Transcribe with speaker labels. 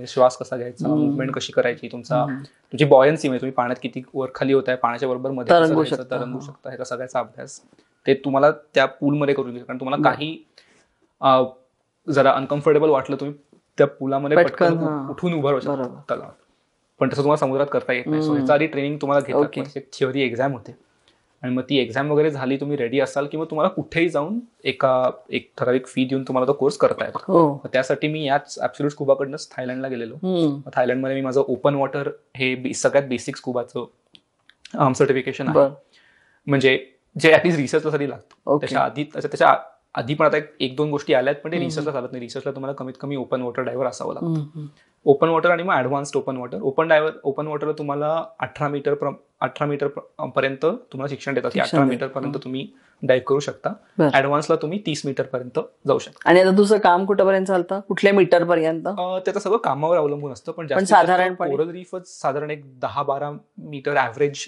Speaker 1: म्हणजे श्वास कसा घ्यायचा, मुवमेंट कशी करायची, तुमची बॉयन्सी म्हणजे तुम्ही पाण्यात किती वर खाली होत आहे, पाण्याच्या बरोबर मध्ये तरंगू शकता, ह्याचा सगळ्याचा अभ्यास ते तुम्हाला त्या पूलमध्ये करून घ्यायचं. कारण तुम्हाला काही जरा अनकम्फर्टेबल वाटलं, तुम्ही त्या पुलामध्ये पटकन उठून उभं राहू शकता तलावात. पण तसं तुम्हाला समुद्रात करता येत नाही. सो ह्याचा आधी ट्रेनिंग तुम्हाला घेतात, एक थिअरी एक्झाम होते आणि मग ती एक्झाम वगैरे झाली, तुम्ही रेडी असाल की मग तुम्हाला कुठेही जाऊन एक ठराविक फी देऊन तुम्हाला तो कोर्स करता येतो. त्यासाठी मी याच ऍब्सोल्यूट स्कुबाकडनंच थायलंडला गेलेलो. थायलंडमध्ये मी माझं ओपन वॉटर हे सगळ्यात बेसिक स्कुबाचं सर्टिफिकेशन आहे, म्हणजे जे ऍटलीस्ट रिसर्चसाठी लागतं. त्याच्या आधी पण आता 1-2 गोष्टी आल्यात, पण ते रिसर्चला चालत नाही. रिसर्चला तुम्हाला कमीत कमी ओपन वॉटर डायव्हर असावं लागतं. ओपन वॉटर आणि मग ऍडव्हान्स्ड ओपन वॉटर. ओपन वॉटरला तुम्हाला 18 मीटर पर्यंत तुम्हाला शिक्षण देतात की 18 मीटर पर्यंत तुम्ही डाईव्ह करू शकता. ऍडव्हान्सला तुम्ही 30 मीटर पर्यंत जाऊ शकता.
Speaker 2: आणि आता तुझं काम कुठपर्यंत चालतं, कुठल्या मीटर पर्यंत?
Speaker 1: त्याचं सगळं कामावर अवलंबून असतं, पण साधारण कोरल रीफच साधारण एक 10-12 मीटर ऍव्हरेज